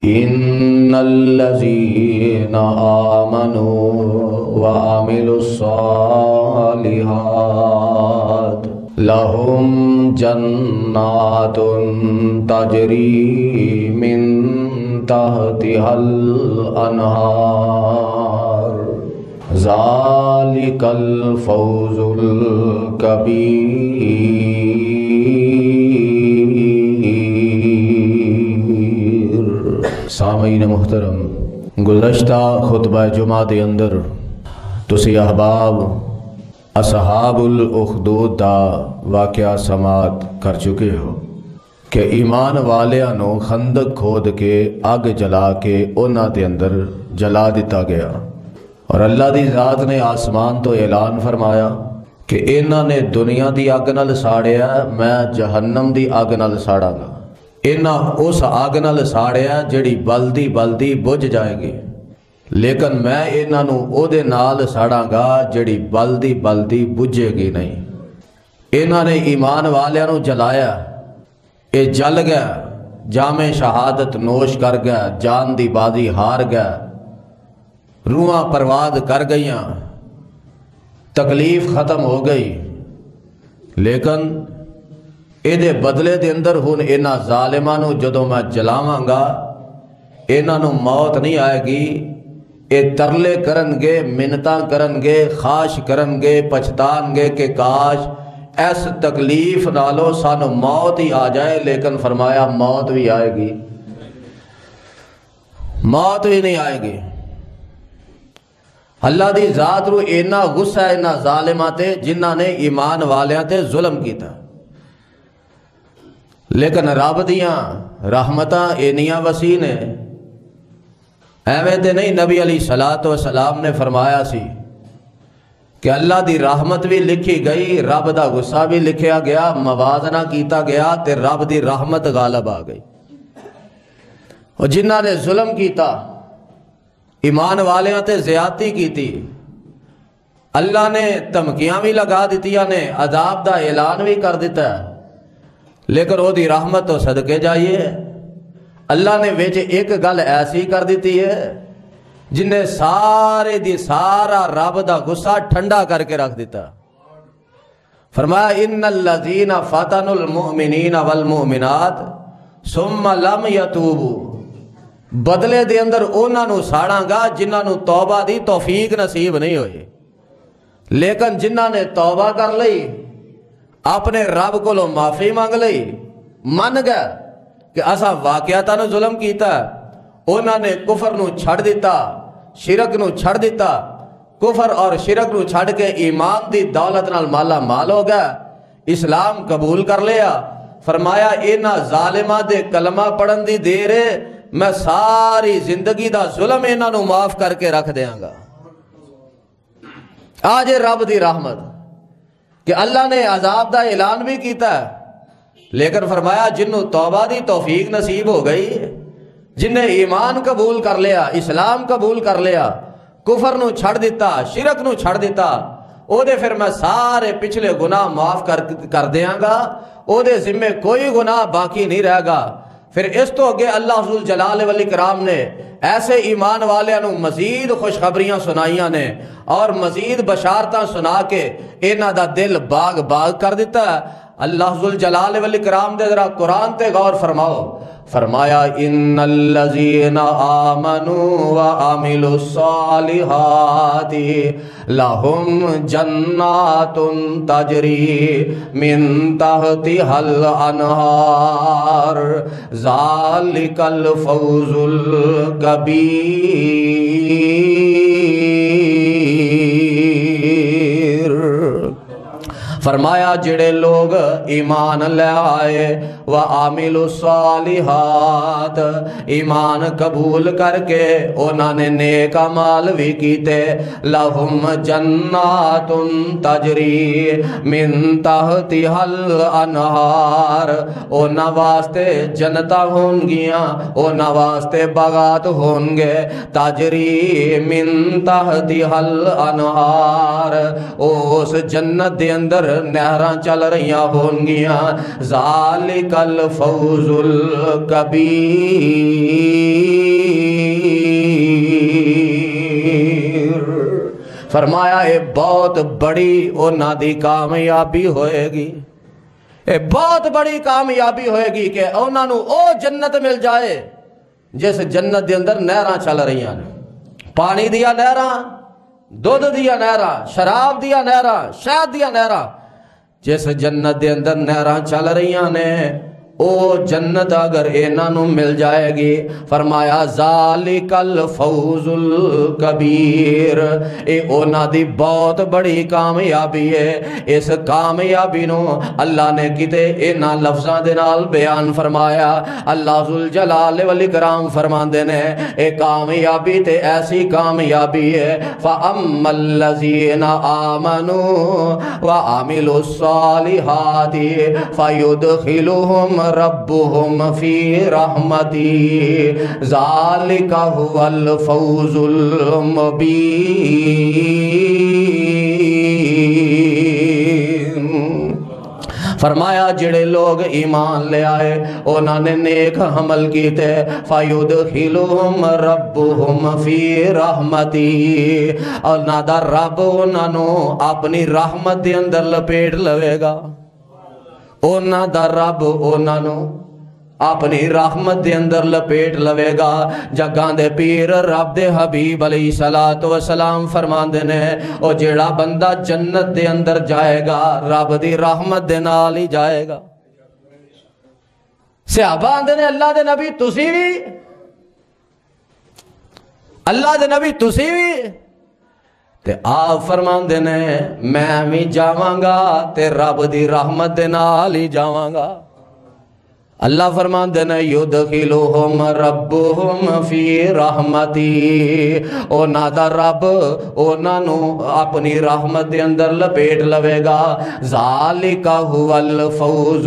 ان الذین آمنوا وعملوا الصالحات لهم جنات تجری من تحتها الانہار ذالک الفوز الکبیر۔ سامعین محترم، گزشتہ خطبہ جمعہ دے اندر تسی احباب اصحاب الاخدود دا واقعہ سماعت کر چکے ہو کہ ایمان والیاں نو خندق کھود کے اگ جلا کے انہاں دے اندر جلا دیتا گیا، اور اللہ دی ذات نے آسمان تو اعلان فرمایا کہ انہاں نے دنیا دی اگ نال ساڑیا، میں جہنم دی اگ نال ساڑا گا۔ انہاں اس اگ نال ساڑیا جڑی بلدی بلدی بجھ جائے گی، لیکن میں انہاں نو او دے نال ساڑاں گا جڑی بلدی بلدی بجھے گی نہیں۔ انہاں نے ایمان والیاں نو جلایا، اے جل گیا، جام شہادت نوش کر گیا، جان دی بازی ہار گیا، روحاں پرواز کر گئیاں، تکلیف ختم ہو گئی، لیکن اے دے بدلے دے اندر ہن انہاں ظالماں نو جدوں میں جلاواں گا انہاں نو موت نہیں آئے گی، اے ترلے کرن گے، منتاں کرن گے، خواہش کرن گے، پچھتان گے کہ کاش اس تکلیف نالو سانو موت ہی آ جائے، لیکن فرمایا موت بھی آئے گی، موت بھی نہیں آئے گی۔ اللہ دی ذات رو اینا غصہ ہے اینا ظالماں تے جنہاں نے ایمان والیاں تے ظلم کیتا، لیکن رب دیاں رحمتاں اینیاں وسیع نے، ایویں تے نہیں۔ نبی علیہ السلام نے فرمایا سی کہ اللہ دی رحمت بھی لکھی گئی، رب دا غصہ بھی لکھیا گیا، موازنہ کیتا گیا تے رب دی رحمت غالب آ گئی۔ اور جنہاں نے ظلم کیتا، ایمان والیاں تے زیادتی کیتی، اللہ نے دھمکیاں بھی لگا دتیاں نے، عذاب دا اعلان بھی کر دیتا ہے، لیکن وہ دی رحمت تو صدقے جائیے اللہ نے ویچ ایک گل ایسی کر دیتی ہے جن نے سارے دی سارا رب دا غصہ ٹھنڈا کر کے رکھ دیتا۔ فرمایا ان الذین فتنوا المؤمنین والمؤمنات ثم لم یتوبوا، بدلے دے اندر انہاں نو ساڑاں گا جنہاں نو توبہ دی توفیق نصیب نہیں ہوئی، لیکن جنہاں نے توبہ کر لئی، اپنے رب کو لو معافی مانگ لئی، من گیا کہ اسا واقعاتاں نو ظلم کیتا ہے، انہاں نے کفر نو چھڑ دیتا، شرک نو چھڑ دیتا، کفر اور شرک نو چھڑ کے ایمان دی دولت نال مالا مال ہو گیا، اسلام قبول کر لیا۔ فرمایا انہاں ظالماں دے کلمہ پڑھن دی دیر ہے، میں ساری زندگی دا ظلم انہاں نو معاف کر کے رکھ دیاں گا۔ آج رب دی رحمت کہ اللہ نے عذاب دا اعلان بھی کیتا ہے، لیکن فرمایا جنہوں توبہ دی توفیق نصیب ہو گئی، جن نے ایمان قبول کر لیا، اسلام قبول کر لیا، کفر نو چھڑ دیتا، شرک نو چھڑ دیتا، او دے پھر میں سارے پچھلے گناہ معاف کر دیاں گا، او دے ذمہ کوئی گناہ باقی نہیں رہے گا۔ پھر اس تو اگے اللہ ذوالجلال والاکرام نے ایسے ایمان والیاں نو مزید خوشخبریاں سنائیاں نے اور مزید بشارتاں سنا کے انہاں دا دل باغ باغ کر دیتا ہے۔ اللہ ذوالجلال والاکرام دے ذرا قرآن تے غور فرماؤ، فرمایا ان الذین آمنوا وعملوا الصالحات لهم جنات تجری من تحتها الانہار ذالک الفوز الکبیر۔ فرمایا جڑے لوگ ایمان لے آئے وعاملوا الصالحات، ایمان قبول کر کے انہوں نے نیک اعمال بھی کیتے، لہم جنات تجری من تحتها الانہار، انہاں واسطے جنتاں ہون گیاں، انہاں واسطے باغات ہون گے، تجری من تحتها الانہار، اس جنت دے اندر نہراں چل رہیاں ہون گیاں، ذالک الفوز الکبیر۔ فرمایا اے بہت بڑی انہاں دی کامیابی ہوئے گی، اے بہت بڑی کامیابی ہوئے گی کہ انہاں نو او جنت مل جائے جس جنت دے اندر نہراں چل رہی ہیں، پانی دیا نہراں، دودھ دیا نہراں، شراب دیا نہراں، شہد دیا نہراں، جس جنت دے اندر نہراں چل رہی ہیں او جنت اگر انہوں مل جائے گی، فرمایا ذالک الفوز الکبیر، اے اونا دی بہت بڑی کامیابی ہے۔ اس کامیابی نو اللہ نے کتے انہاں لفظاں دے نال بیان فرمایا۔ اللہ ذوالجلال والاکرام فرماندے نے اے کامیابی تے ایسی کامیابی ہے، فَأَمَّا الَّذِينَ آمَنُوا وَعَمِلُوا الصَّالِحَاتِ فَيُدْخِلُهُمْ ربهم فی رحمتی ذالک هو الفوز المبین۔ فرمایا جڑے لوگ ایمان لے آئے انہوں نے نیک عمل کیتے فَيُدْخِلُهُمْ رَبُّهُمْ فِي رَحْمَتِهِ، اور نادا رب انہوں اپنی رحمت دے اندر لپیٹ لوے گا، اونا دا رب اونا نو اپنی رحمت دے اندر لپیٹ لوے گا۔ جگاں دے پیر رب دے حبیب علیہ السلام فرمان دینے او جیڑا بندہ جنت دے اندر جائے گا رب دی رحمت دے نال ہی جائے گا۔ صحابہ آندے نے اللہ دے نبی تسی بھی، اللہ دے نبی تسی بھی، تے آپ فرمان دینے میں بھی جاواں گا تے رب دی رحمت دے نال ہی جاواں گا۔ اللہ فرمان دینے یدخلہم ربہم فی رحمتی، او نادا رب اونا نو اپنی رحمت دے اندر لپیٹ لوے گا، ذالک هو الفوز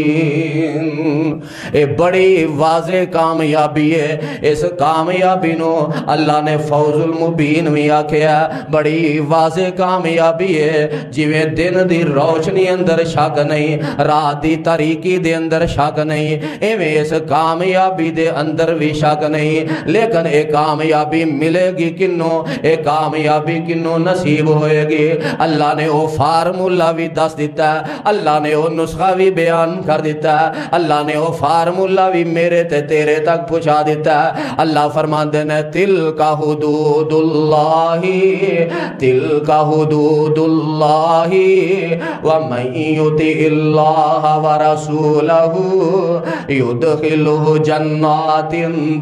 المبین۔ اے بڑی واضح کامیابی ہے، اس کامیابی نو اللہ نے فوز المبین بھی آکھیا، بڑی واضح کامیابی ہے، جویں دن دی روشنی اندر شک نہیں، رات دی تاریکی دے اندر شک نہیں، ایویں اس کامیابی دے اندر بھی شک نہیں، لیکن اے کامیابی ملے گی کنوں، اے کامیابی کنوں نصیب ہوئے گی۔ اللہ نے وہ فارمولہ بھی دس دیتا ہے، اللہ نے وہ نسخہ بھی بیان کر دیتا ہے، اللہ نے وہ فارمولہ بھی میرے تے تیرے تک پہنچا دیتا ہے۔ اللہ فرمان دینے تلک حدود اللہ، تلک حدود اللہ، ومن یطع اللہ ورسولہ یدخلہ جنات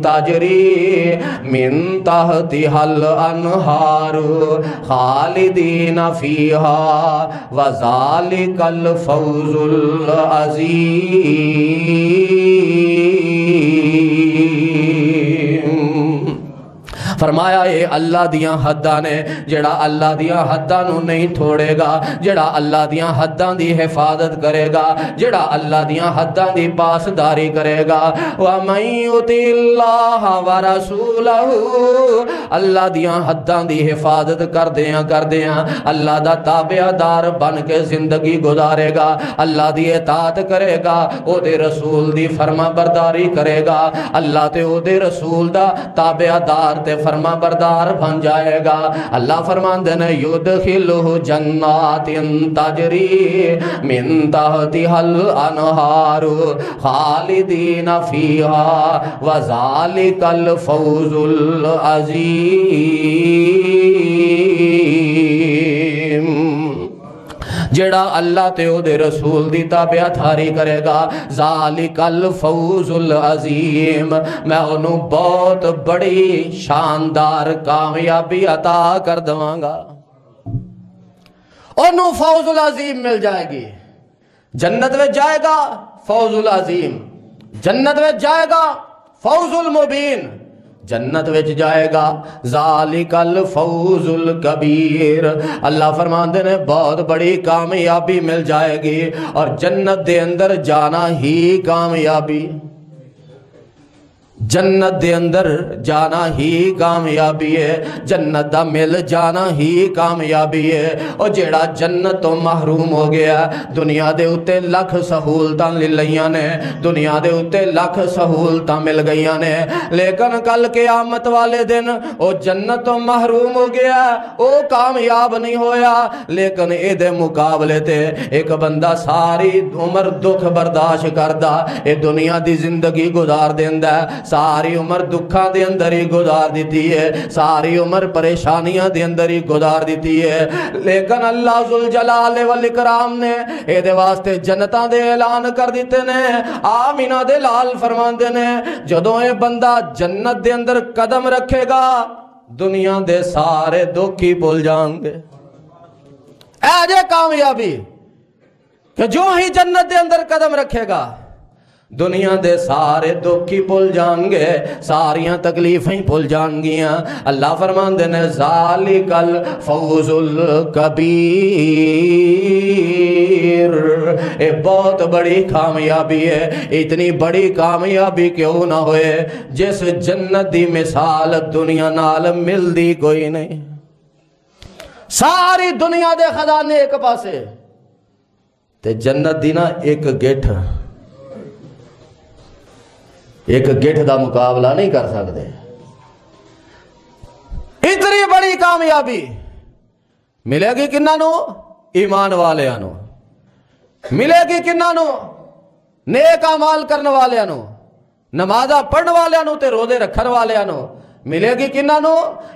تجری من تحتہا الانہار خالدین فیہا وذالک الفوز العظیم۔ فرمایا اے اللہ دیاں حداں نے، جڑا اللہ دیاں حداں نو نہیں تھوڑے گا، جڑا اللہ دیاں حداں دی حفاظت کرے گا، جڑا اللہ دیاں حداں دی پاسداری کرے گا، وَمَن يُطِعِ اللَّهَ وَرَسُولَهُ، اللہ دیاں حداں دی حفاظت کر دیاں اللہ دا تابعدار بن کے زندگی گزارے گا، اللہ دی اطاعت کرے گا، او دے رسول دی فرما برداری کرے گا، اللہ تے او دے رسول دا تابعدار تے فرما بردار بن جائے گا۔ اللہ فرمان دینے یدخلہ جنات تجری من تحتہا الانہار خالدین فیہا وذالک الفوز العظیم۔ جڑا اللہ تے او دے رسول دی تابعداری کرے گا، ذالک الفوز العظیم، میں انہوں بہت بڑی شاندار کامیابی عطا کر دواں گا، انہوں فوز العظیم مل جائے گی۔ جنت میں جائے گا فوز العظیم، جنت میں جائے گا فوز المبین، جنت وچ جائے گا ذالک الفوز الکبیر۔ اللہ فرماندے نے بہت بڑی کامیابی مل جائے گی، اور جنت دے اندر جانا ہی کامیابی، جنت دے اندر جانا ہی کامیابی ہے، جنت دا مل جانا ہی کامیابی ہے۔ اور جیڑا جنت تو محروم ہو گیا، دنیا دے اتے لکھ سہولتاں لے لیاں نے، دنیا دے اتے لکھ سہولتاں مل گئیاں نے، لیکن کل قیامت والے دن او جنت تو محروم ہو گیا، او کامیاب نہیں ہویا۔ لیکن اے دے مقابلے تے ایک بندہ ساری عمر دکھ برداشت کردا، اے دنیا دی زندگی گزار دیندا ہے، ساری عمر دکھاں دے اندر ہی گزار دیتی ہے، ساری عمر پریشانیاں دے اندر ہی گزار دیتی ہے، لیکن اللہ ذوالجلال والاکرام نے اے دے واسطے جنتاں دے اعلان کر دیتے نے۔ آمینہ دے لال فرماندے نے جدوں اے بندہ جنت دے اندر قدم رکھے گا دنیا دے سارے دکھ ہی بھول جائیں گے۔ اے جے کامیابی کہ جو ہی جنت دے اندر قدم رکھے گا دنیا دے سارے دکھ ہی بھول جان گے، ساریاں تکلیفیں بھول جان گیاں۔ اللہ فرماندے نے ذالک الفوز الکبیر، اے بہت بڑی کامیابی ہے۔ اتنی بڑی کامیابی کیوں نہ ہوئے جس جنت دی مثال دنیا نال مل دی کوئی نہیں۔ ساری دنیا دے خزانے ایک پاسے تے جنت دی نا ایک گٹھ، ایک گٹھ دا مقابلہ نہیں کر سکتے۔ اتنی بڑی کامیابی ملے گی کنہاں نو؟ ایمان والیاں نو ملے گی، کنہاں نو؟ نیک اعمال کرنے والیاں نو، نمازاں پڑھنے والیاں نو تے روزے رکھن والیاں نو۔ ملے گی کنہاں نو؟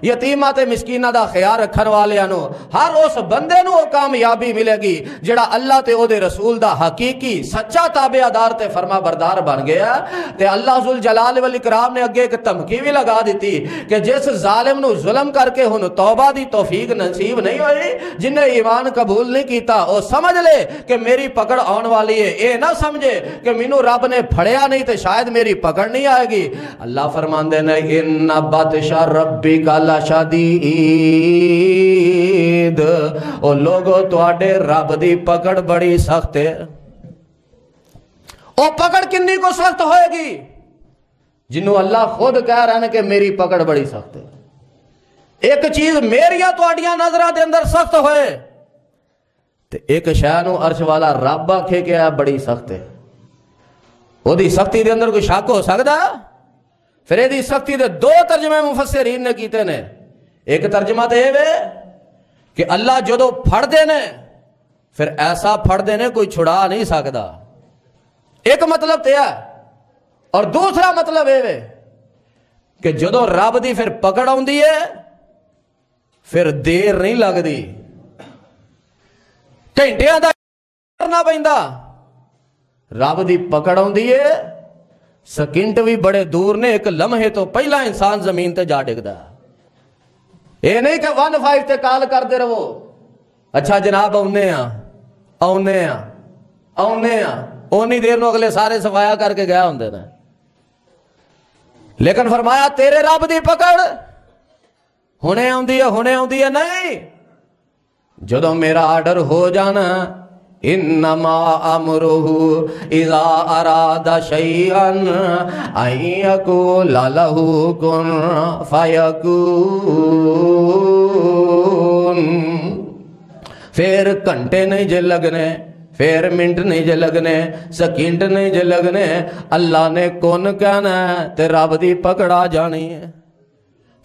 یتیماں تے مسکیناں دا خیال رکھن والیاں نو۔ ہر اس بندے نو کامیابی ملے گی جڑا اللہ تے او دے رسول دا حقیقی سچا تابعدار تے فرما بردار بن گیا۔ تے اللہ ذوالجلال والاکرام نے اگے ایک دھمکی بھی لگا دیتی کہ جس ظالم نو ظلم کر کے ہن توبہ دی توفیق نصیب نہیں ہوئی، جن نے ایمان قبول نہیں کیتا، او سمجھ لے کہ میری پکڑ آن والی ہے۔ اے نہ سمجھے کہ مینوں رب نے پھڑیا نہیں تے شاید میری پکڑ نہیں آئے گی۔ اللہ فرماندے نے ان بطش ربک لشدید، او لوگو تواڈے رب دی پکڑ بڑی سخت ہے۔ او پکڑ کنی کو سخت ہوئے گی؟ جنہوں اللہ خود کہہ رہے ہیں کہ میری پکڑ بڑی سخت ہے۔ ایک چیز میریاں تواڈیاں نظراں دے اندر سخت ہوئے تے ایک شے نو عرش والا رب آکھے کہ بڑی سخت ہے، او دی سختی دے اندر کوئی شک ہو سکدا؟ پھر یہ سختی دے دو ترجمے مفسرین نے کیتے نے۔ ایک ترجمہ تے یہ کہ اللہ جدو پھڑ دینے پھر ایسا پھڑ دینے کوئی چھڑا نہیں سکتا، ایک مطلب تے ہے۔ اور دوسرا مطلب یہ کہ جدو رب دی پھر پکڑ آندی ہے پھر دیر نہیں لگتی، گھنٹیاں دا کرنا پیندا۔ رب دی پکڑ آندی ہے، سیکنڈ بھی بڑے دور نے، ایک لمحے تو پہلا انسان زمین تے جا ڈگدا۔ اے نہیں کہ 15 تے کال کر دے رہو، اچھا جناب آنے اونی دیر نو اگلے سارے صفایا کر کے گیا ہوندے نے۔ لیکن فرمایا تیرے رب دی پکڑ ہونے آندی ہے نہیں، جدو میرا آرڈر ہو جانا انما امرہ اذا اراد شیئا ان یقول لہ کن فیکون۔ پھر گھنٹے نہیں جے لگنے، پھر منٹ نہیں جے لگنے، سیکنڈ نہیں جے لگنے، اللہ نے کن کہنا ہے تے رب دی پکڑ آ جانی ہے۔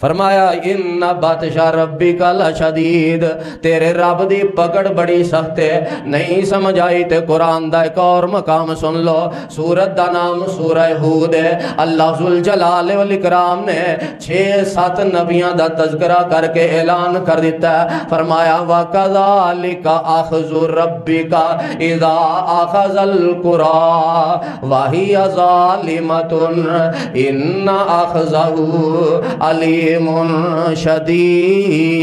فرمایا ان بطش ربک لشدید، تیرے رب دی پکڑ بڑی سخت ہے۔ نہیں سمجھ آئی تے قرآن دا ایک اور مقام سن لو، سورت دا نام سورہ ہود ہے۔ اللہ ذوالجلال والاکرام نے 6-7 نبیاں دا تذکرہ کر کے اعلان کر دیتا ہے۔ فرمایا وَكَذَلِكَ أَخْذُ رَبِّكَ إِذَا أَخَذَ الْقُرَىٰ وَهِيَ ظَالِمَةٌ إِنَّ أَخْذَهُ عَلِيمٌ شدید۔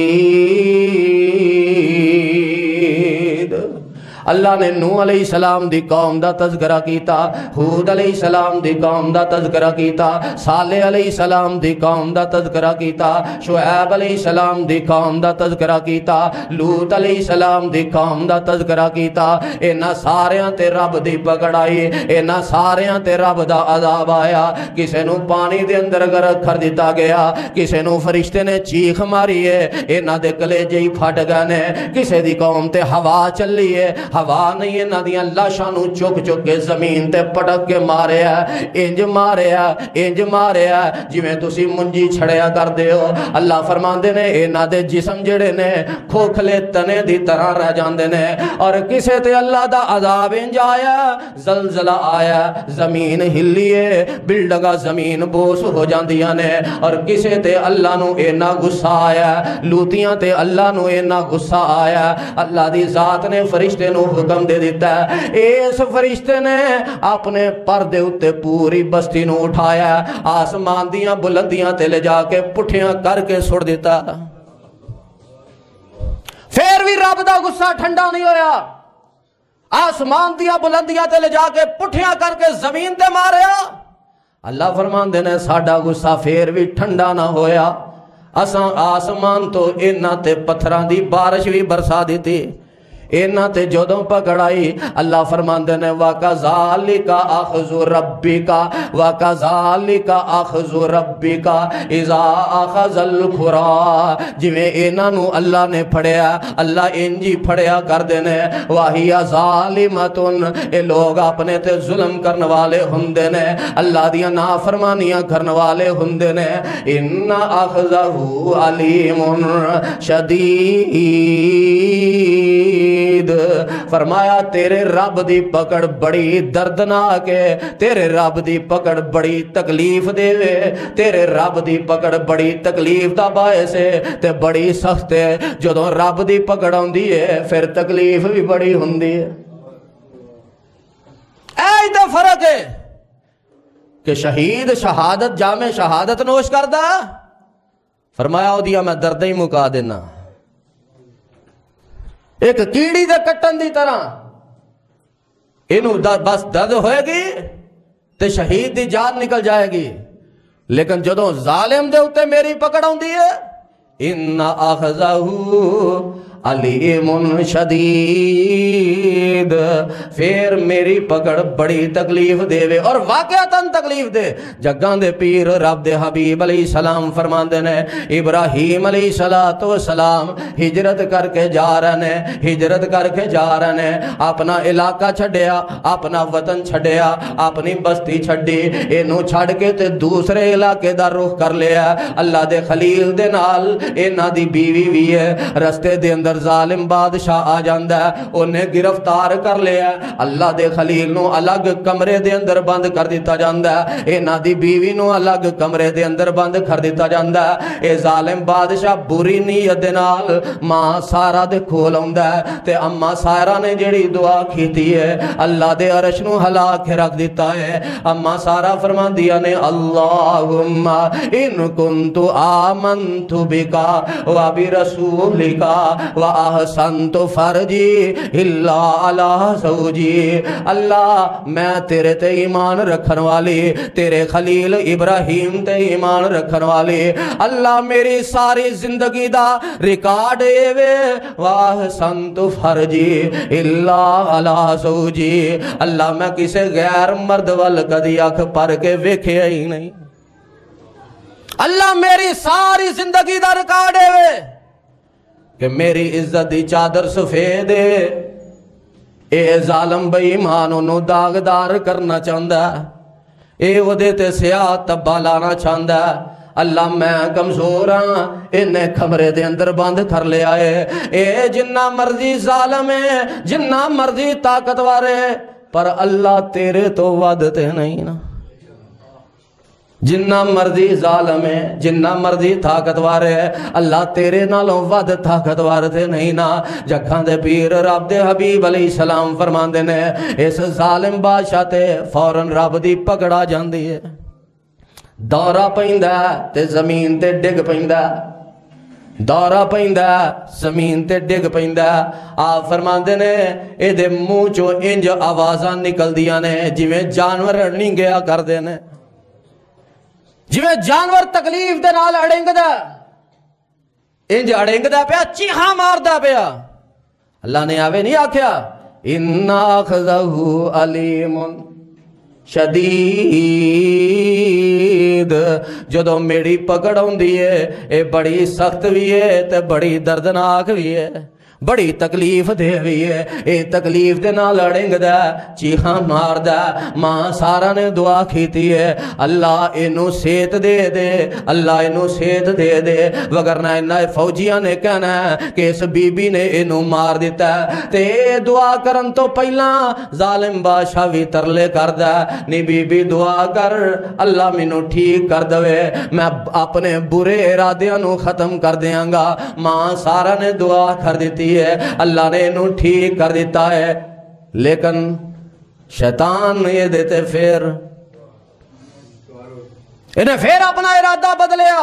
اللہ نے نوح علیہ السلام دی قوم دا تذکرہ کیتا، ہود علیہ السلام دی قوم دا تذکرہ کیتا، صالح علیہ السلام دی قوم دا تذکرہ کیتا، شعیب علیہ السلام دی قوم دا تذکرہ کیتا، لوط علیہ السلام دی قوم دا تذکرہ کیتا۔ اینا ساریاں تے رب دی پکڑ آئی، اینا ساریاں تے رب دا عذاب آیا۔ کسے نو پانی دے اندر غرق کر دیتا گیا، کسے نو فرشتے نے چیخ ماری ہے، اینا دے کلیجے ہی پھٹ گئے نے۔ کسے دی قوم تے ہوا چلی ہے، ہوا نہیں اینا دیاں لاشاں نو چک چک کے زمین تے پٹک کے ماریا، انج ماریا، انج ماریا جویں تسی منجی چھڑیا کر دے ہو۔ اللہ فرماندے نے اینا دے جسم جڑے نے کھوکھلے تنے دی طرح رہ جاندے نے۔ اور کسے تے اللہ دا عذاب انج آیا، زلزلہ آیا، زمین ہلیے، بلڈنگا زمین بوس ہو جاندیاں نے۔ اور کسے تے اللہ نو اینا غصہ آیا، لوتیاں تے اللہ نو اینا غصہ آیا، اللہ دی ذات نے فرشتے نو حکم دے دیتا ہے۔ اس فرشتے نے اپنے پردے اتے پوری بستی نو اٹھایا، آسمان دیاں بلندیاں تے لے جا کے پٹھیاں کر کے سڑ دیتا۔ پھر بھی رب دا غصہ ٹھنڈا نہیں ہویا، آسمان دیاں بلندیاں تے لے جا کے پٹھیاں کر کے زمین تے ماریا۔ اللہ فرمان دینے ساڈا غصہ پھر بھی ٹھنڈا نہ ہویا، اساں آسمان تو اینا تے پتھران دی بارش بھی برسا دیتی۔ اینا تے جدوں پکڑائی اللہ فرمان دینے وَكَذَلِكَ أَخْذُ رَبِّكَ وَكَذَلِكَ أَخْذُ رَبِّكَ إِذَا أَخَذَ الْقُرَىٰ۔ جویں اینا نو اللہ نے پھڑیا، اللہ انجی پھڑیا کر دینے۔ وَهِيَ ظَالِمَةٌ، اے لوگ اپنے تے ظلم کرن والے ہندے نے، اللہ دیا نافرمانیاں کرن والے ہندے نے۔ إِنَّ أَخْذَهُ عَلِيمٌ شَدِيدٌ، فرمایا تیرے رب دی پکڑ بڑی دردناک ہے، تیرے رب دی پکڑ بڑی تکلیف دے وے، تیرے رب دی پکڑ بڑی تکلیف دا باعث ہے تے بڑی سخت ہے۔ جدوں رب دی پکڑ ہوندی ہے پھر تکلیف بھی بڑی ہوندی ہے۔ اے دا فرق ہے کہ شہید شہادت جامع شہادت نوش کردہ، فرمایا او دیا میں دردہ ہی مکا دینا، ایک کیڑی دے کٹن دی طرح انہوں بس درد ہوئے گی تے شہید دی جان نکل جائے گی۔ لیکن جدوں ظالم دے اتے میری پکڑ ہوندی ہے، ان اخذہ علیم شدید، پھر میری پکڑ بڑی تکلیف دے وے اور واقعتاً تکلیف دے۔ جگان دے پیر رب دے حبیب علیہ السلام فرمان دینے ابراہیم علیہ السلام ہجرت کر کے جا رہنے، ہجرت کر کے جا رہنے، اپنا علاقہ چھڑیا، اپنا وطن چھڑیا، اپنی بستی چھڑی، انہوں چھڑ کے تے دوسرے علاقے دا رخ کر لیا۔ اللہ دے خلیل دے نال انہاں دی بیوی بھی ہے، رستے دے اندر ظالم بادشاہ آ جاندہ ہے، انہیں گرفتار کر لیا۔ اللہ دے خلیل نو الگ کمرے دے اندر بند کر دیتا جاندہ ہے، اینا دی بیوی نو الگ کمرے دے اندر بند کر دیتا جاندہ ہے۔ اے ظالم بادشاہ بری نیت دے نال ماں سارا دے کھول ہوندہ ہے تے اماں سارا نے جڑی دعا کیتی ہے اللہ دے عرش نو ہلا کے رکھ دیتا ہے۔ اماں سارا فرمان دیا نے اللہم ان کنت آمنت بکا و برسولکا و احسنت فرجی اللہ علی زوجی، اللہ میں تیرے تے ایمان رکھن والی، تیرے خلیل ابراہیم تے ایمان رکھن والی، اللہ میری ساری زندگی دا ریکارڈ وے و احسنت فرجی اللہ علی زوجی، اللہ میں کسے غیر مرد وال کدی اکھ پر کے ویکھے ہی نہیں، اللہ میری ساری زندگی دا ریکارڈ وے کہ میری عزت دی چادر سفید ہے۔ اے ظالم بے ایمان انہوں داغدار کرنا چاہندہ، اے ودے تے سیاہ تبا لانا چاہندہ۔ اللہ میں کمزور ہاں، انہیں کمرے دے اندر بند کر لے آئے۔ اے جنہ مرضی ظالم ہے، جنہ مرضی طاقتور ہے، پر اللہ تیرے تو ودتے نہیں نا۔ جنہ مرضی ظالم ہے، جنہ مرضی طاقتور ہے، اللہ تیرے نالوں ود طاقتور تے نہیں نا۔ جکھاں دے پیر رب دے حبیب علیہ السلام فرمان دینے اس ظالم بادشاہ تے فوراً رب دی پکڑا جاندی ہے، دورہ پہندہ تے زمین تے ڈگ پہندہ، دورہ پیندا زمین تے ڈگ پیندا آپ فرماندے نے اے دے منہ چو انج آوازاں نکل دیاں نے جویں جانور اڑنگیا کر دے نے جویں جانور تکلیف دے نال اڑنگ دا انج اڑنگ دا پیا چیخاں مار دا پیا اللہ نے آوے نہیں آکھیا ان اخذہ علیم شدید جدو میری پکڑ ہوندی ہے اے بڑی سخت بھی ہے تے بڑی دردناک بھی ہے بڑی تکلیف دے بھی ہے اے تکلیف دے نہ لڑنگ دا چیخاں مار دا ماں سارا نے دعا کیتی ہے اللہ انہوں سیت دے دے اللہ انہوں سیت دے دے وگرنہ انہاں فوجیاں نے کہنا ہے کہ اس بی بی نے انہوں مار دیتا ہے تے دعا کرن تو پہلا ظالم بادشاہ بھی ترلے کر دا نی بی بی دعا کر اللہ منوں ٹھیک کر دوے میں اپنے برے ارادیاں نو ختم کر دیاں گا ماں سارا نے دعا کر دیتی ہے اللہ نے انہوں ٹھیک کر دیتا ہے لیکن شیطان یہ دیتے پھر انہیں پھر اپنا ارادہ بدلیا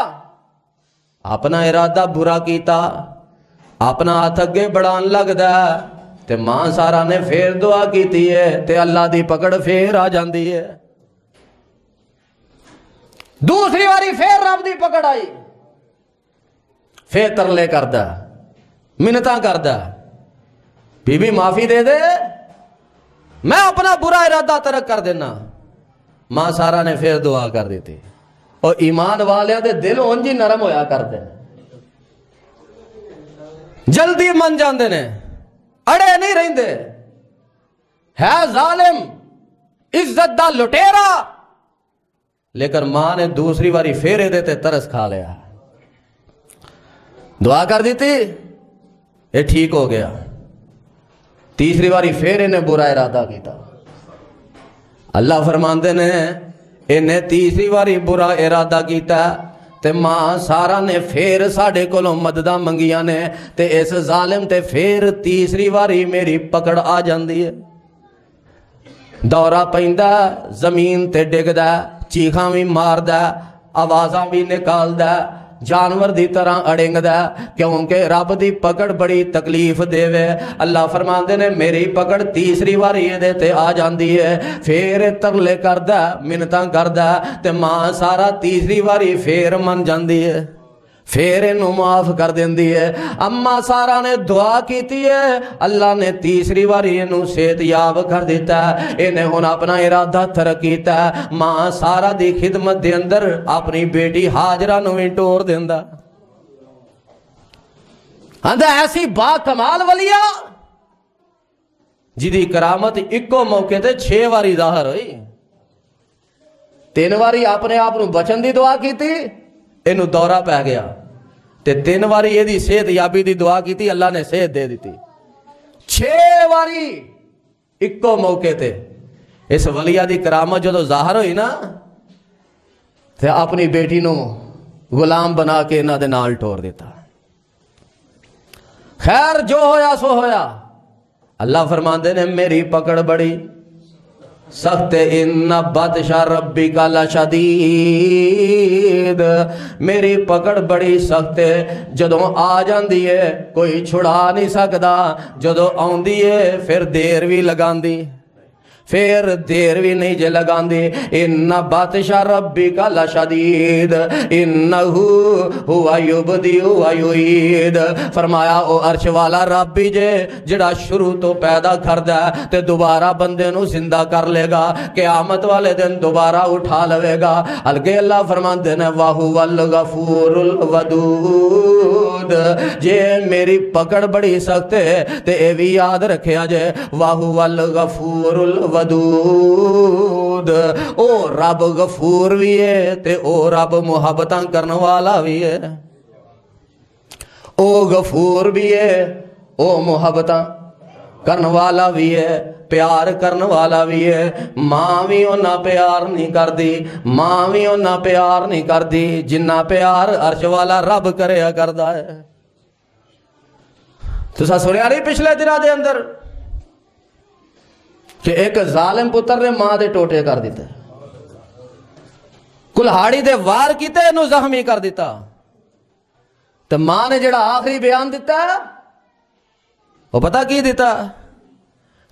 اپنا ارادہ برا کیتا اپنا ہاتھ اگے بڑھان لگ دا تے ماں سارا نے پھر دعا کیتی ہے تے اللہ دی پکڑ پھر آ جاندی ہے دوسری باری پھر رب دی پکڑ آئی پھر ترلے کردہ منتاں کردہ بی بی معافی دے دے میں اپنا برا ارادہ ترک کر دینا ماں سارا نے پھر دعا کر دیتی اور ایمان والے دے دل انجی نرم ہویا کر دے جلدی من جاندے نے اڑے نہیں رہندے ہے ظالم عزت دا لٹیرا لیکن ماں نے دوسری باری پھیرے دیتے ترس کھا لیا دعا کر دیتی یہ ٹھیک ہو گیا تیسری باری پھر انہیں برا ارادہ کیتا اللہ فرماندے نے انہیں تیسری باری برا ارادہ کیتا تے ماں سارا نے پھر ساڑھے کولوں مددہ منگیاں نے تے اس ظالم تے پھر تیسری باری میری پکڑ آ جاندی ہے دورہ پیندا زمین تے ڈگ دا چیخاں بھی مار دا آوازاں بھی نکال دا جانور دی طرح اڑنگ دا کیونکہ رب دی پکڑ بڑی تکلیف دے وے اللہ فرماندے نے میری پکڑ تیسری باری دے تے آ جاندی ہے پھر ترلے کردہ منتاں کردہ تے ماں سارا تیسری باری پھر من جاندی ہے پھر انہوں معاف کر دیندی ہے اما سارا نے دعا کیتی ہے اللہ نے تیسری باری انہوں صحت یاب کر دیتا ہے انہیں ہن اپنا ارادہ ترک کیتا ہے ماں سارا دی خدمت دے اندر اپنی بیٹی حاجرہ نو ہی ٹور دیندا اندھا ایسی با کمال ولیہ جی دی کرامت اکو موقع تے 6 باری ظاہر ہوئی 3 باری اپنے آپ نو بچن دی دعا کیتی انہوں دورہ پہ گیا تے 3 باری یہ دی صحت یابی دی دعا کی تھی اللہ نے صحت دے دی تھی 6 باری اکو موقع تے اس ولیہ دی کرامت جو تو ظاہر ہوئی نا تے اپنی بیٹی نو غلام بنا کے انہاں دے نال ٹور دیتا خیر جو ہویا سو ہویا اللہ فرماندے نے میری پکڑ بڑی سخت ان بطش ربک لشدید میری پکڑ بڑی سخت ہے جدوں آ جاندی ہے کوئی چھڑا نہیں سکدا جدوں آندی ہے پھر دیر بھی لگاندی پھر دیر بھی نہیں جے لگاندی ان بطش ربک لشدید انہو ہوا یبدی ہوا یعید فرمایا او عرش والا رب بھی جے جڑا شروع تو پیدا کردہ تے دوبارہ بندے نو زندہ کر لے گا قیامت والے دن دوبارہ اٹھا لے گا الگے اللہ فرماندے نے وَهُوَ الْغَفُورُ الْوَدُودُ جے میری پکڑ بڑی سخت ہے تے اے بھی یاد رکھیا جے وَهُوَ الْغَفُورُ الْوَدُودُ او رب غفور بھی ہے تے او رب محبتاں کرنے والا بھی ہے او غفور بھی ہے او محبتاں کرنے والا بھی ہے پیار کرنے والا بھی ہے ماں بھی انہاں پیار نہیں کر دی ماں بھی انہاں پیار نہیں کر دی جنہ پیار عرش والا رب کریا کردہ ہے تو سا سنیا نہیں پچھلے دنہ دے اندر کہ ایک ظالم پتر نے ماں دے ٹوٹے کر دیتے کلہاڑی دے وار کیتے انہوں زخمی کر دیتا تو ماں نے جڑا آخری بیان دیتا ہے وہ پتہ کی دیتا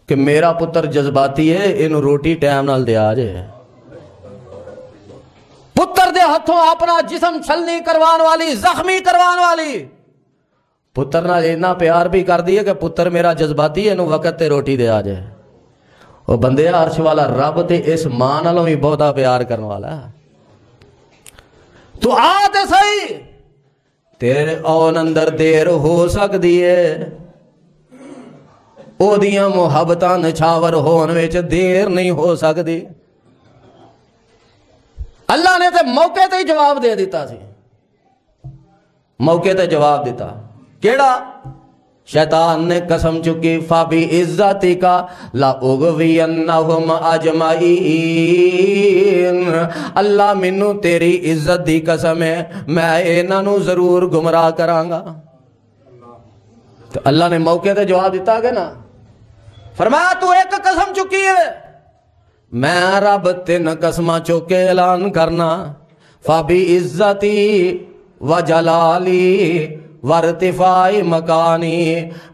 کہ میرا پتر جذباتی ہے، انہوں روٹی ٹائم نال دیا جائے۔ پتر دے ہتھوں اپنا جسم چھلنی کروان والی، زخمی کروان والی، پتر نال اتنا پیار بھی کر دیے کہ پتر میرا جذباتی ہے، انہوں وقت تے روٹی دیا جائے۔ وہ بندے عرش والا رب تے اس ماں نالوں بھی بہتا پیار کرنے والا ہے۔ تو آتے صحیح تیرے اون اندر دیر ہو سکتی ہے، او دیاں محبتاں نچھاور ہون وچ دیر نہیں ہو سکتی۔ اللہ نے تے موقع تے جواب دے دیتا سی، موقع تے جواب دیتا کیڑا؟ شیطان نے قسم چکی فابی عزتی کا لا اغوینہم اجمعین، اللہ منو تیری عزت دی قسم ہے میں انہوں ضرور گمراہ کرانگا۔ تو اللہ نے موقع تے جواب دیتا کہ نا، فرمایا تو ایک قسم چکی ہے، میں رب تین قسمہ چکے اعلان کرنا، فابی عزتی و جلالی وارتفاع مکانی،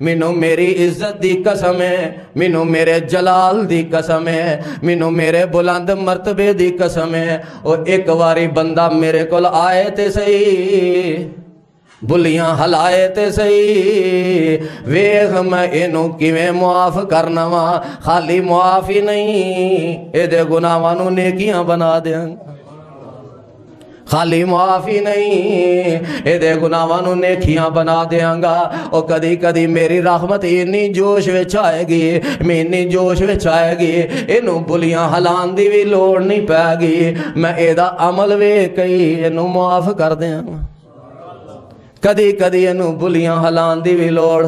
منو میری عزت دی قسم ہے، منو میرے جلال دی قسم ہے، منو میرے بلند مرتبے دی قسم ہے، اور ایک واری بندہ میرے کول آئے تے صحیح، بلیاں ہلائے تے صحیح، ویخ میں انہوں کیویں معاف کرنا وا، خالی معاف ہی نہیں اے دے گناہوں نیکیاں بنا دیاں، خالی معافی نہیں اے دے گناہوں نیکیاں بنا دیاں گا۔ اور کدی کدی میری رحمت اتنی جوش وچ آئے گی، میں اتنی جوش وچ آئے گی، انہوں بلیاں ہلان دی بھی لوڑ نہیں پائے گی، میں اے دا عمل ویکھ کے انہوں معاف کر دیاں۔ کدی کدی انہوں بلیاں ہلان دی بھی لوڑ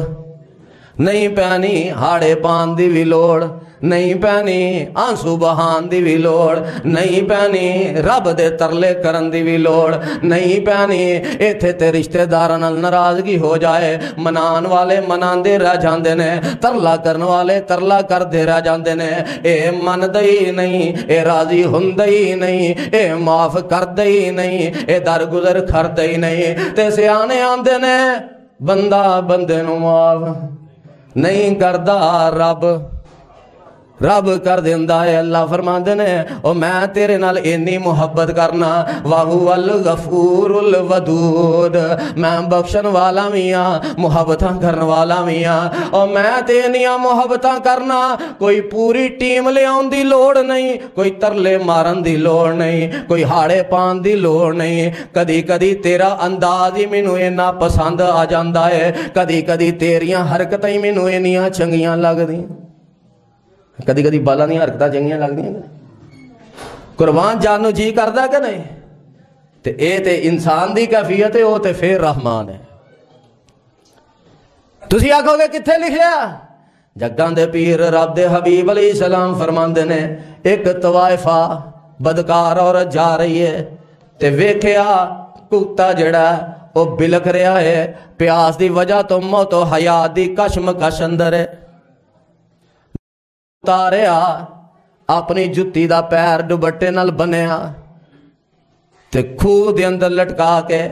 نہیں پینی، ہاڑے پان دی بھی لوڑ نہیں پینی، آنسو بہان دی بھی لوڑ نہیں پینی، رب دے ترلے کرن دی بھی لوڑ نہیں پینی۔ ایتھے تے رشتہ داراں نال ناراضگی ہو جائے، منان والے منان دے رہ جاندے نے، ترلا کرن والے ترلا کر دے رہ جاندے نے، اے من دئی نہیں، اے راضی ہندئی نہیں، اے معاف کر دئی نہیں، اے درگزر کر دئی نہیں۔ تے سیانے آندے نے بندہ بندے نو معاف نہیں کردہ، رب کر دیندہ ہے۔ اللہ فرماندے نے او میں تیرے نال انی محبت کرنا، وَهُوَ الْغَفُورُ الْوَدُودُ، میں بخشن والا میاں، محبتاں کرن والا میاں، اور میں تینیاں محبتاں کرنا، کوئی پوری ٹیم لے آن دی لوڑ نہیں، کوئی ترلے مارن دی لوڑ نہیں، کوئی ہاڑے پان دی لوڑ نہیں۔ کدی کدی تیرا انداز ہی مینوں اینا پسند آ جاندا ہے، کدی کدی تیریاں حرکتیں مینوں اینیاں چنگیاں لگ دیں، کدی کدی بالا نہیں حرکتاں چنگیاں لگ دیں، قربان جانو جی کردہ کہ نہیں؟ تے اے تے انسان دی کیفیت ہے، او تے پھر رحمان ہے۔ تسی آکھو گے کتھے لکھیا؟ جگاں دے پیر رب دے حبیب علیہ السلام فرماندے نے، ایک طوائفہ بدکار عورت جا رہی ہے تے ویکھیا کتا جڑا او بلک رہا ہے، پیاس دی وجہ تو موت و حیات دی کشمکش اندر ہے، تاریا اپنی جتی دا پیر ڈبٹے نال بنیا تے کھو دے اندر لٹکا کے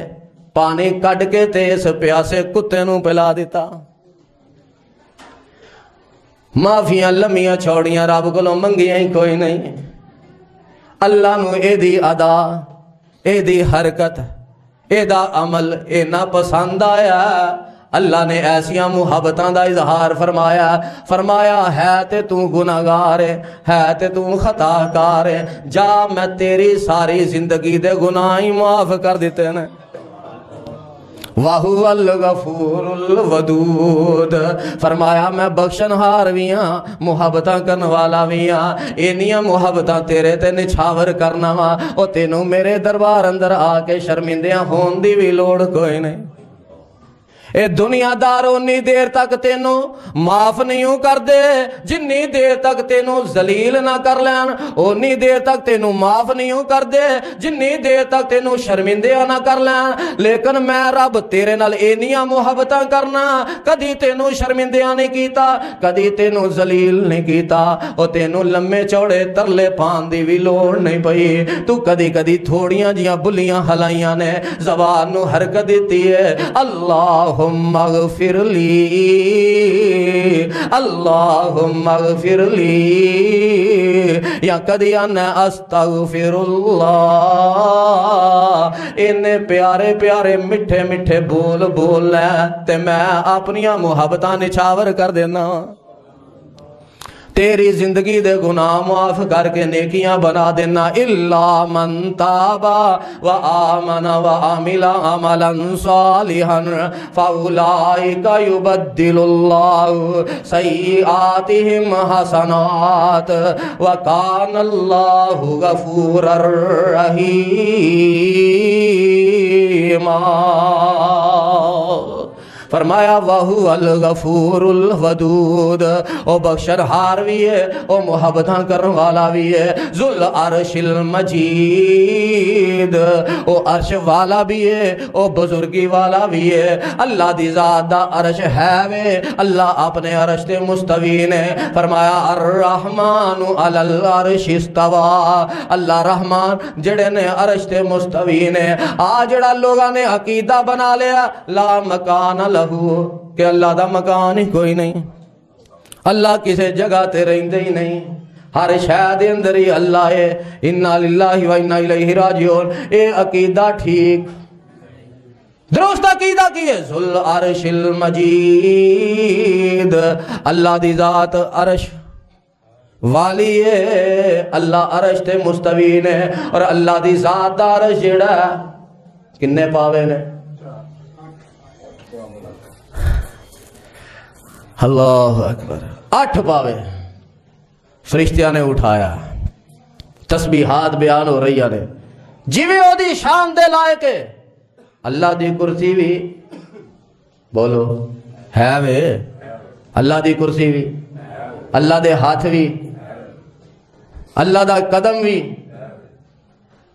پانی کڈ کے تے اس پیاسے کتے نو پلا دیتا۔ معافیاں لمیاں چھوڑیاں رب کو منگیاں ہی کوئی نہیں، اللہ نو اے دی ادا، اے دی حرکت، اے دا عمل اے نا پسند آیا، اللہ نے ایسیاں محبتاں دا اظہار فرمایا ہے تے تو گناہگار ہے تے تو خطا کار ہے، جا میں تیری ساری زندگی دے گناہ ہی معاف کر دیتے ہیں۔ وَهُوَ الْغَفُورُ الْوَدُودُ، فرمایا میں بخشن ہار ویاں، محبتاں کرن والا ویاں، اینیاں محبتاں تیرے تے نچھاور کرنا وا، او تینوں میرے دربار اندر آ کے شرمندیاں ہون دی بھی لوڑ کوئی نہیں۔ اے دنیا دار انی دیر تک تینو معاف نہیں کر دے جنی دیر تک تینو ذلیل نہ کر لین، انی دیر تک تینو معاف نہیں کر دے جنی دیر تک تینو شرمندہ نہ کر لین۔ لیکن میں رب تیرے نال اینیاں محبتاں کرنا، کدی تینو شرمندہ نہیں کیتا، کدی تینو ذلیل نہیں کیتا، او تینو لمے چوڑے ترلے پان دی بھی لوڑ نہیں پئی۔ تو کدی کدی تھوڑیاں جیاں بلیاں ہلائیاں نے زبان نو حرکت دیتی ہے، اللہم اغفر لی، اللہم اغفر لی، یا کدی انا استغفر اللہ۔ انہیں پیارے پیارے مٹھے مٹھے بول بول لے تے میں اپنیاں محبتاں نچھاور کر دینا، تیری زندگی دے گناہ معاف کر کے نیکیاں بنا دینا۔ الا من تابا و آمن و عمل عملا صالحا فاولئک یبدل اللہ سیئاتہم حسنات وکان اللہ غفورا رحیما۔ فرمایا وَهُوَ الْغَفُورُ الْوَدُودُ، او بخشنہار بھی ہے، او محبتاں کرن والا بھی ہے، ذُو العرش المجید، او عرش والا بھی ہے، او بزرگی والا بھی ہے۔ اللہ دی ذات دا عرش ہے وے، اللہ اپنے عرش تے مستوی نے۔ فرمایا الرحمن علی العرش استوى، اللہ رحمان جڑے نے عرش تے مستوی نے۔ جڑا لوگاں نے عقیدہ بنا لیا لا مکان کہ اللہ دا مکان ہی کوئی نہیں، اللہ کسے جگہ تے رہندے ہی نہیں، ہر شے دے اندر ہی اللہ ہے۔ انا للہ و انا الیہ راجعون، اے عقیدہ ٹھیک درست عقیدہ کی ہے۔ ذو العرش المجید، اللہ دی ذات عرش والی ہے، اللہ عرش تے مستوی نے، اور اللہ دی ذات دا عرش جڑا ہے کنے پاوے نے؟ اللہ اکبر، 8 پاوے فرشتیاں نے اٹھایا، تسبیحات بیان ہو رہی نے جیویں او دی شان دے لائق ہے۔ اللہ دی کرسی بھی بولو ہے وے، اللہ دی کرسی بھی، اللہ دے ہاتھ بھی، اللہ دا قدم بھی،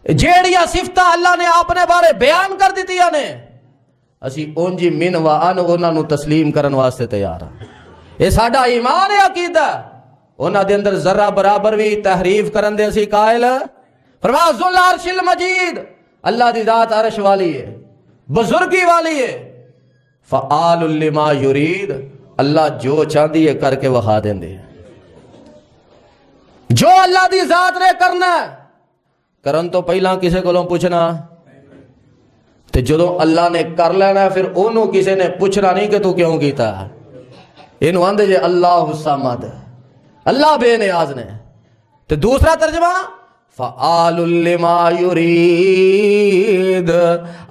جیڑیاں صفتاں اللہ نے اپنے بارے بیان کر دیتیاں نے، اسی اونجی من و ان انہاں نو تسلیم کرن واسطے تیار ہیں۔ یہ ساڈا ایمان ہے عقیدہ، انہاں دے اندر ذرہ برابر بھی تحریف کرن دے اسی قائل۔ فرمایا ذو العرش المجید، اللہ دی ذات عرش والی ہے، بزرگی والی ہے، فعال لما یرید، اللہ جو چاندی ہے کر کے وہا دیں دے، جو اللہ دی ذات نے کرنا ہے کرن تو پہلا کسے کولوں پوچھنا، تے جدوں اللہ نے کر لینا ہے پھر انہوں کسے نے پوچھنا نہیں کہ تو کیوں کیتا ہے۔ انہوں آندے جے اللہ الصمد، اللہ بے نیاز نے۔ تو دوسرا ترجمہ فعال لما یرید،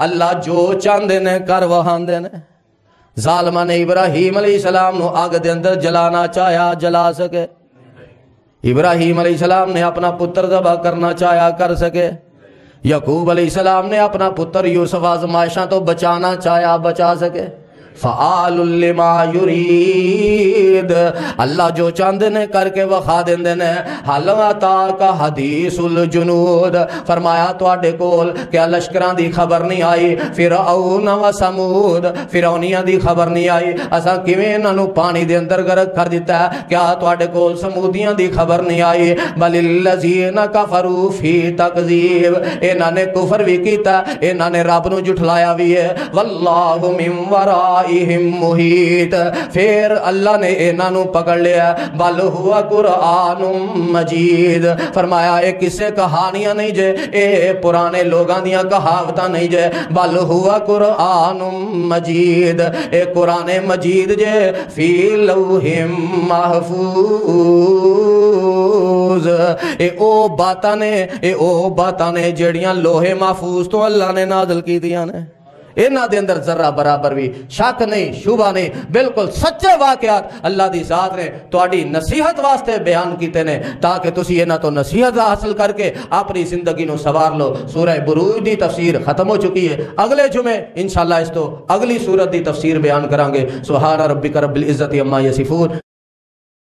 اللہ جو چاندے نے کر وہاندے نے۔ ظالمہ نے ابراہیم علیہ السلام نو آگ دے اندر جلانا چاہیا جلا سکے، ابراہیم علیہ السلام نے اپنا پتر ذبح کرنا چاہیا کر سکے، یعقوب علیہ السلام نے اپنا پتر یوسف آزمائشاں تو بچانا چاہیا بچا سکے۔ فعال لما یرید، اللہ جو چاندے نے کر کے وخا دیندے نے۔ حل اتاک حدیث الجنود، فرمایا تواڈے کول کیا لشکراں دی خبر نہیں آئی، فرعون و سمود، فرعونیاں دی خبر نہیں آئی، اساں کیویں انہاں نو پانی دے اندر غرق کر دیتا ہے، کیا تواڈے کول سمودیاں دی خبر نہیں آئی۔ بل الذین کفروا فی تکذیب، انہاں نے کفر بھی کیتا، انہاں نے رب نو جھٹلایا بھی ہے۔ واللہ من ورائہم محیط، پھر اللہ نے انہاں نو پکڑ لیا۔ بل ہوا قرآن مجید، فرمایا اے کسے کہانیاں نہیں جے، اے پرانے لوگاں دیاں کہاوتاں نہیں جے، بل ہوا قرآن مجید، اے قرآن مجید جے، فی لوح محفوظ، اے او باتاں نے جڑیاں لوح محفوظ تو اللہ نے نازل کی دیاں نے۔ انہاں دے اندر ذرہ برابر بھی شک نہیں، شبہ نہیں، بالکل سچے واقعات اللہ دی ذات نے تہاڈی نصیحت واسطے بیان کیتے نے تاکہ تسی انہاں تو نصیحت حاصل کر کے اپنی زندگی نو سوار لو۔ سورہ بروج دی تفسیر ختم ہو چکی ہے، اگلے جمعے انشاءاللہ اس تو اگلی سورت دی تفسیر بیان کرانگے۔ سبحان ربک رب العزت عما یصفون۔